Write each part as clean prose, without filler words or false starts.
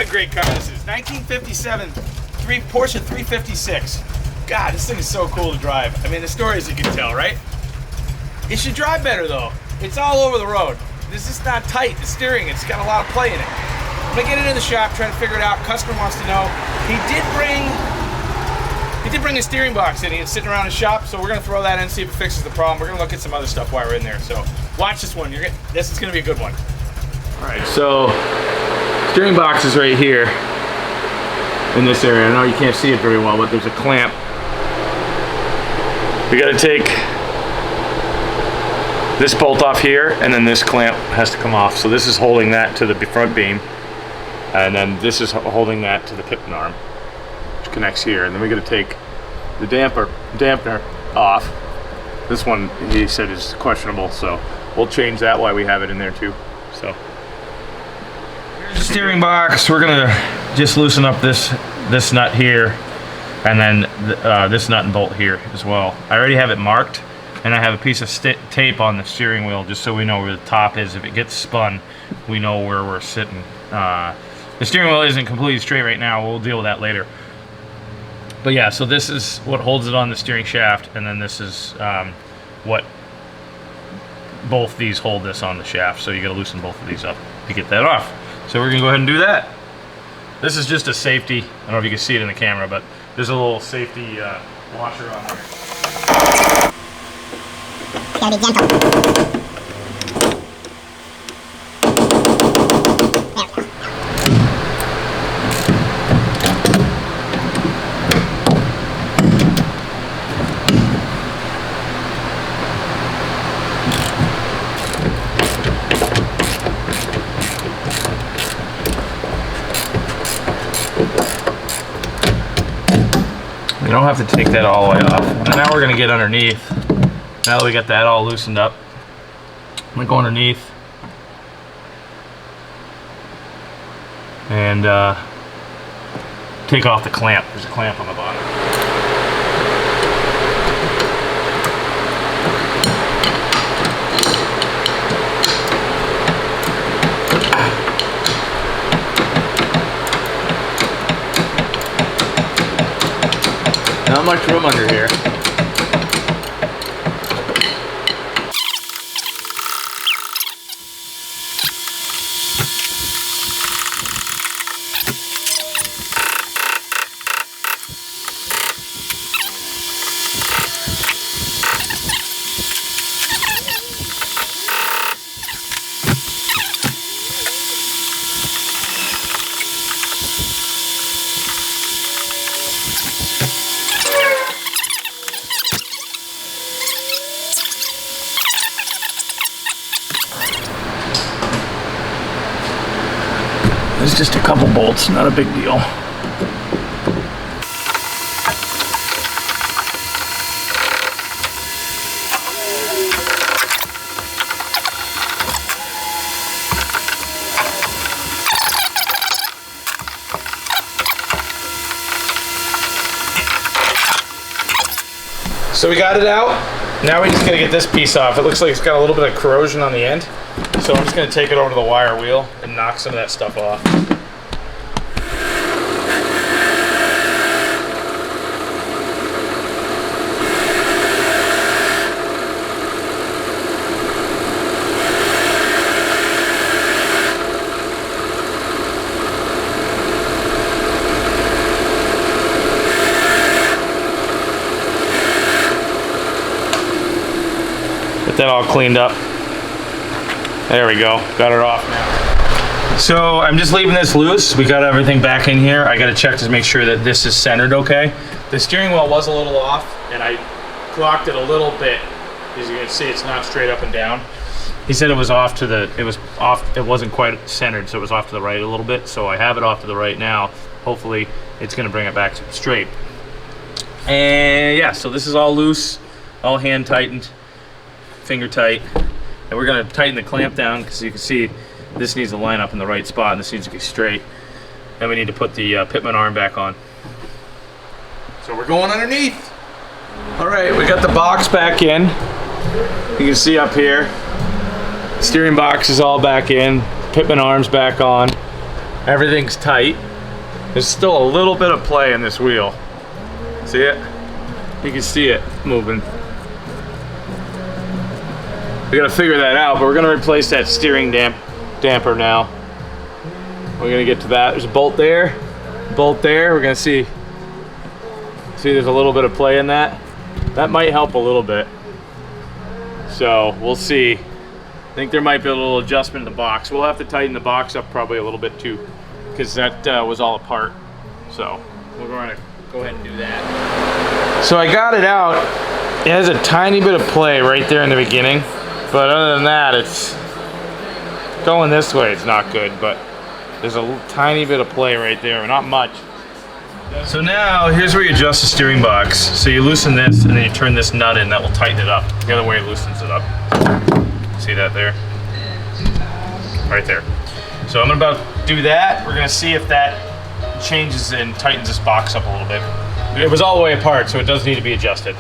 a great car this is. 1957 Porsche 356. God, this thing is so cool to drive. I mean, the stories you can tell, right? It should drive better though. It's all over the road. This is not tight. The steering, it's got a lot of play in it. I'm gonna get it in the shop, trying to figure it out. Customer wants to know. He did bring a steering box in. He's sitting around his shop, so we're gonna throw that in, see if it fixes the problem. We're gonna look at some other stuff while we're in there. So watch this one. This is gonna be a good one. All right, so steering box is right here in this area. I know you can't see it very well, but there's a clamp. We gotta take this bolt off here, and then this clamp has to come off. So this is holding that to the front beam, and then this is holding that to the pitman arm, which connects here. And then we gotta take the dampener off. This one, he said, is questionable, so we'll change that while we have it in there too. So here's the steering box. We're gonna just loosen up this nut here, and then this nut and bolt here as well. I already have it marked, and I have a piece of tape on the steering wheel just so we know where the top is. If it gets spun, we know where we're sitting. The steering wheel isn't completely straight right now. We'll deal with that later. But yeah, so this is what holds it on the steering shaft, and then this is what both these hold this on the shaft. So you gotta loosen both of these up to get that off. So we're gonna go ahead and do that. This is just a safety. I don't know if you can see it in the camera, but there's a little safety washer on there. Gotta be gentle. You don't have to take that all the way off. And now we're gonna get underneath. Now that we got that all loosened up, I'm gonna go underneath and take off the clamp. There's a clamp on the bottom. Not much room under here. There's just a couple bolts, not a big deal. So we got it out. Now we just gotta get this piece off. It looks like it's got a little bit of corrosion on the end. So I'm just gonna take it over to the wire wheel and knock some of that stuff off. Get that all cleaned up. There we go, got it off now. So I'm just leaving this loose. We got everything back in here. I gotta check to make sure that this is centered okay. The steering wheel was a little off, and I clocked it a little bit. As you can see, it's not straight up and down. He said it was off to the, it wasn't quite centered, so it was off to the right a little bit. So I have it off to the right now. Hopefully it's gonna bring it back straight. And yeah, so this is all loose, all hand tightened, finger tight. And we're gonna tighten the clamp down because you can see this needs to line up in the right spot and this needs to be straight. Then we need to put the pitman arm back on. So we're going underneath. All right, we got the box back in. You can see up here, steering box is all back in, pitman arm's back on. Everything's tight. There's still a little bit of play in this wheel. See it? You can see it moving. We gotta figure that out, but we're gonna replace that steering damper now. We're gonna get to that. There's a bolt there, bolt there. We're gonna see there's a little bit of play in that. That might help a little bit. So we'll see. I think there might be a little adjustment in the box. We'll have to tighten the box up probably a little bit too, because that was all apart. So we're gonna go ahead and do that. So I got it out. It has a tiny bit of play right there in the beginning. But other than that, it's going this way. It's not good, but there's a tiny bit of play right there, not much. So now, here's where you adjust the steering box. So you loosen this, and then you turn this nut in. That will tighten it up. The other way loosens it up. See that there? Right there. So I'm about to do that. We're gonna see if that changes and tightens this box up a little bit. It was all the way apart, so it does need to be adjusted.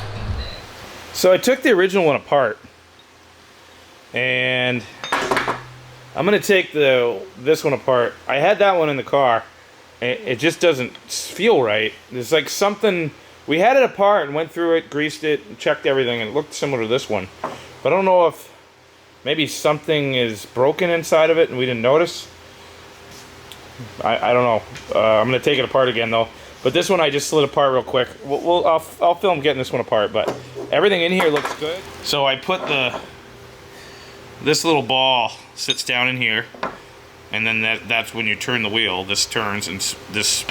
So I took the original one apart. And I'm gonna take this one apart. I had that one in the car. It just doesn't feel right. There's like something. We had it apart and went through it, greased it, and checked everything, and it looked similar to this one. But I don't know if maybe something is broken inside of it and we didn't notice. I don't know. I'm gonna take it apart again though. But this one I just slid apart real quick. I'll film getting this one apart, but everything in here looks good. So I put this little ball sits down in here, and then that's when you turn the wheel. This turns and this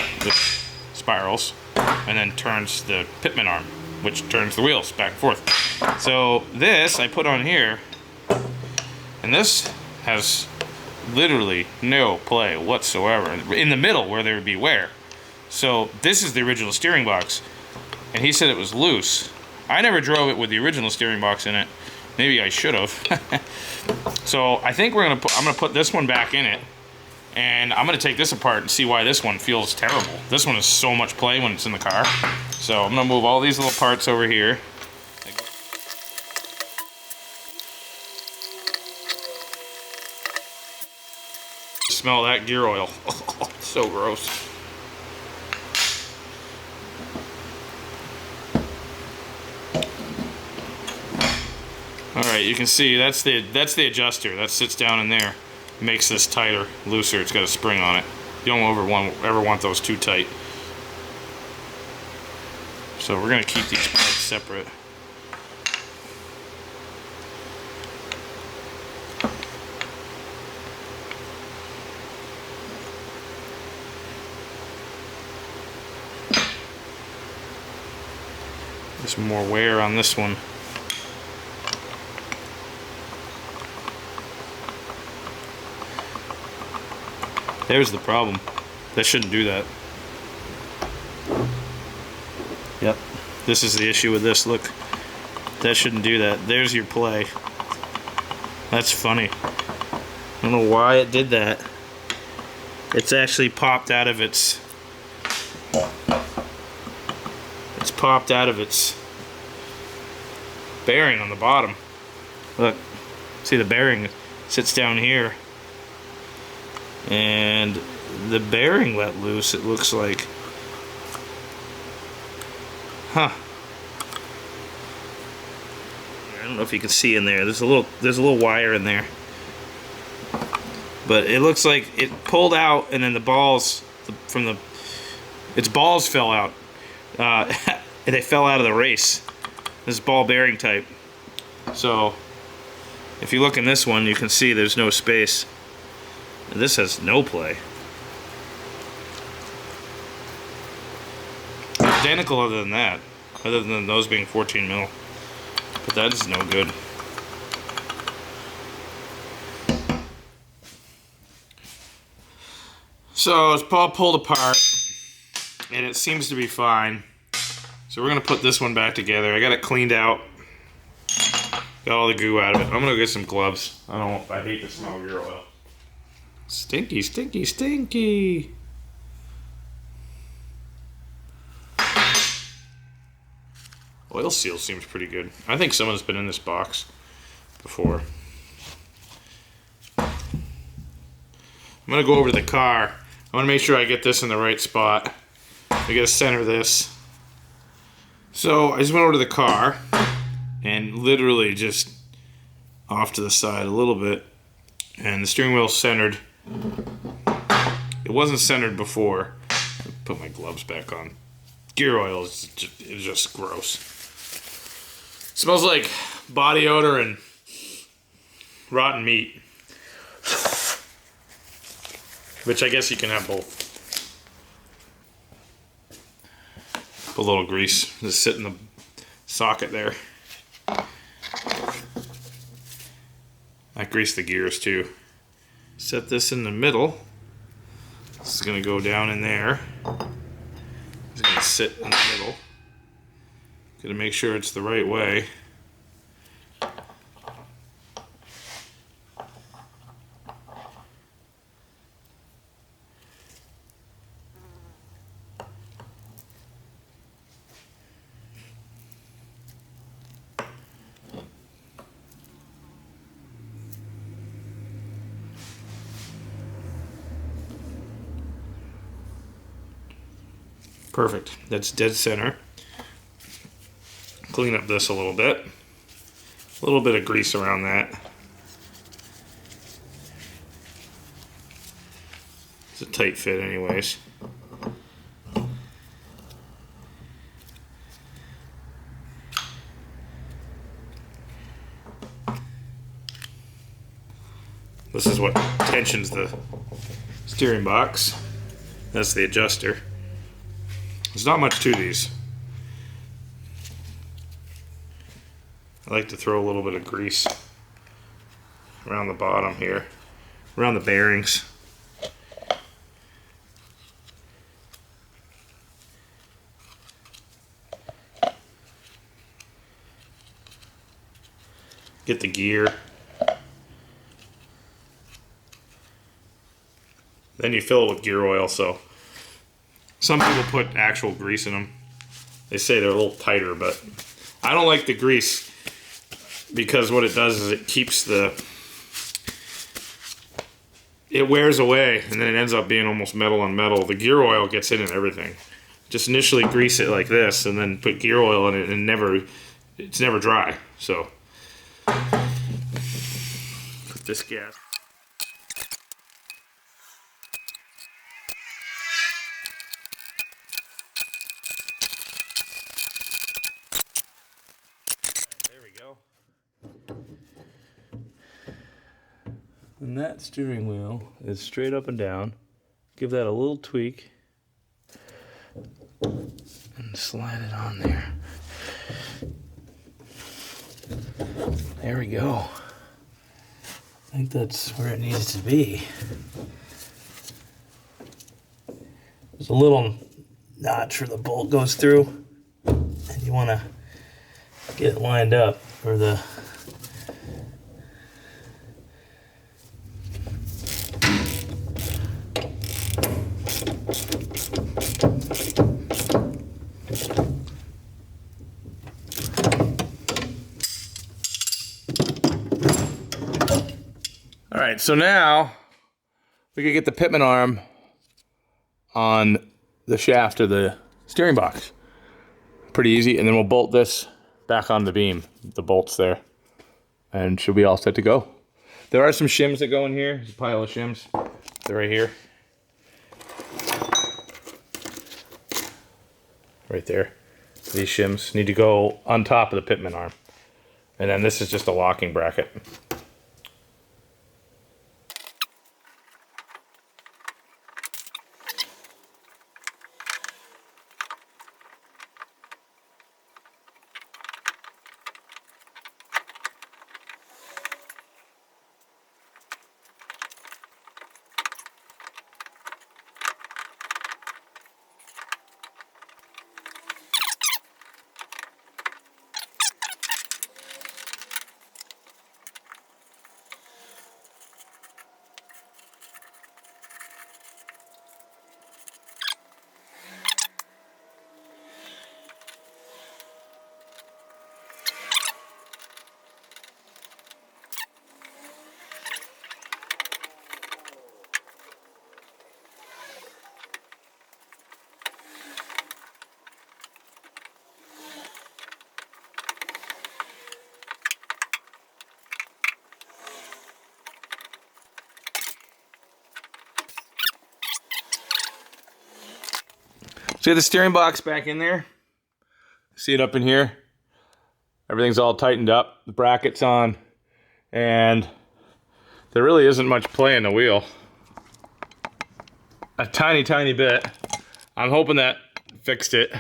spirals, and then turns the pitman arm, which turns the wheels back and forth. So this I put on here, and this has literally no play whatsoever in the middle where there would be wear. So this is the original steering box, and he said it was loose. I never drove it with the original steering box in it. Maybe I should have. So I think I'm gonna put this one back in it, and I'm gonna take this apart and see why this one feels terrible. This one has so much play when it's in the car. So I'm gonna move all these little parts over here. Smell that gear oil. So gross. Alright, you can see that's the adjuster. That sits down in there. Makes this tighter, looser. It's got a spring on it. You don't ever want those too tight. So we're going to keep these parts separate. There's more wear on this one. There's the problem. That shouldn't do that. Yep. This is the issue with this. Look. That shouldn't do that. There's your play. That's funny. I don't know why it did that. It's actually popped out of its... It's popped out of its bearing on the bottom. Look. See, the bearing sits down here. And the bearing let loose, it looks like. Huh. I don't know if you can see in there. There's a little wire in there. But it looks like it pulled out, and then the balls its balls fell out. They fell out of the race. This is ball bearing type. So if you look in this one, you can see there's no space. And this has no play. Identical other than that. Other than those being 14 mil. But that is no good. So it's all pulled apart. And it seems to be fine. So we're going to put this one back together. I got it cleaned out. Got all the goo out of it. I'm going to get some gloves. I hate the smell of gear oil. Stinky, stinky, stinky. Oil seal seems pretty good. I think someone's been in this box before. I'm gonna go over to the car. I want to make sure I get this in the right spot. I gotta center this. So I just went over to the car and literally just off to the side a little bit, and the steering wheel's centered. It wasn't centered before. I'll put my gloves back on. Gear oil is just gross. It smells like body odor and rotten meat. Which I guess you can have both. Put a little grease, just sit in the socket there. I grease the gears too. Set this in the middle. This is gonna go down in there. It's gonna sit in the middle. Gotta make sure it's the right way. Perfect. That's dead center. Clean up this a little bit. A little bit of grease around that. It's a tight fit anyways. This is what tensions the steering box. That's the adjuster. There's not much to these. I like to throw a little bit of grease around the bottom here, around the bearings. Get the gear. Then you fill it with gear oil, so some people put actual grease in them. They say they're a little tighter, but I don't like the grease because what it does is it keeps it wears away and then it ends up being almost metal on metal. The gear oil gets in and everything. Just initially grease it like this and then put gear oil in it and it's never dry. So put this gas. And that steering wheel is straight up and down. Give that a little tweak and slide it on there. There we go. I think that's where it needs to be. There's a little notch where the bolt goes through, and you want to get it lined up for the All right, so now we can get the pitman arm on the shaft of the steering box. Pretty easy, and then we'll bolt this back on the beam, the bolts there, and should be all set to go. There are some shims that go in here. There's a pile of shims. They're right here. Right there. These shims need to go on top of the pitman arm. And then this is just a locking bracket. So you have the steering box back in there. See it up in here? Everything's all tightened up. The bracket's on. And there really isn't much play in the wheel. A tiny, tiny bit. I'm hoping that fixed it.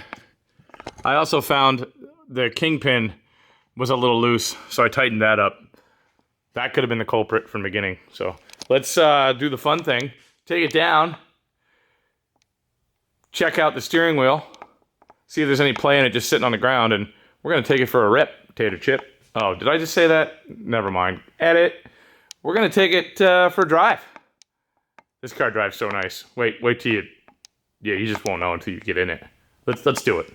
I also found the kingpin was a little loose, so I tightened that up. That could have been the culprit from the beginning. So let's do the fun thing. Take it down. Check out the steering wheel. See if there's any play in it just sitting on the ground, and we're gonna take it for a rip, potato chip. Oh, did I just say that? Never mind. Edit. We're gonna take it for a drive. This car drives so nice. Wait till you... Yeah, you just won't know until you get in it. Let's do it.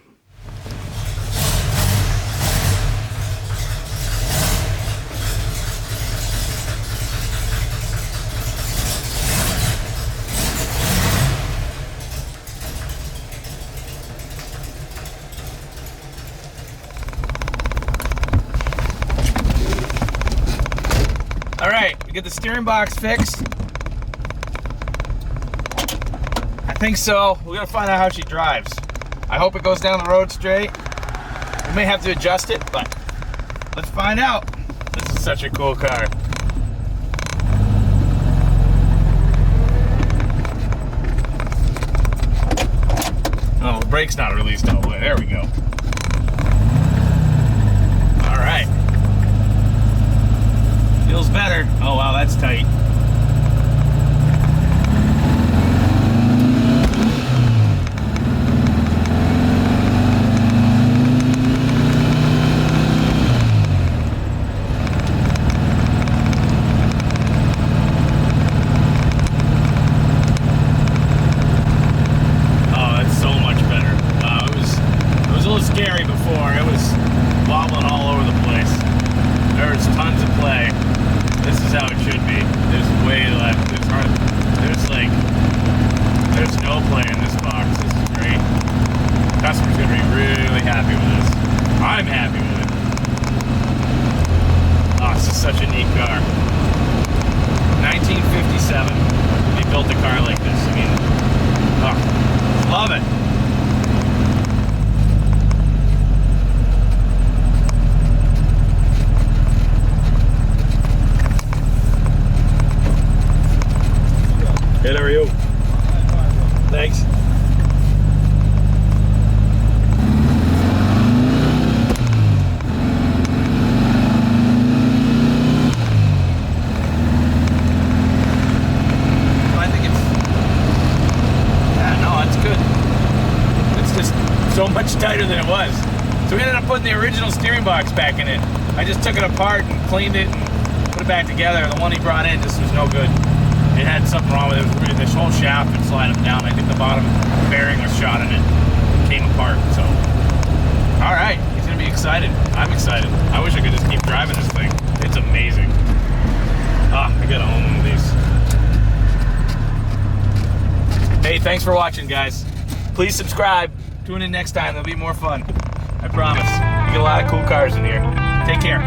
All right, we get the steering box fixed. I think so. We're gonna find out how she drives. I hope it goes down the road straight. We may have to adjust it, but let's find out. This is such a cool car. Oh, the brake's not released all the way. There we go. All right. Feels better. Oh wow, that's tight. Scary before. It was wobbling all over the place. There's tons of play. This is how it should be. There's way left. There's no play in this box. This is great. Customer's gonna be really happy with this. I'm happy with it. Oh, this is such a neat car. 1957. They built a car like this. I mean, oh, love it. Hey, how are you? Thanks. I think it's... Yeah, no, it's good. It's just so much tighter than it was. So we ended up putting the original steering box back in it. I just took it apart and cleaned it and put it back together. The one he brought in just was no good. It had something wrong with it. This whole shaft would slide up down. I think the bottom bearing was shot in it. It came apart, so. All right, he's gonna be excited. I'm excited. I wish I could just keep driving this thing. It's amazing. Ah, I gotta own one of these. Hey, thanks for watching, guys. Please subscribe. Tune in next time, there'll be more fun. I promise. We get a lot of cool cars in here. Take care.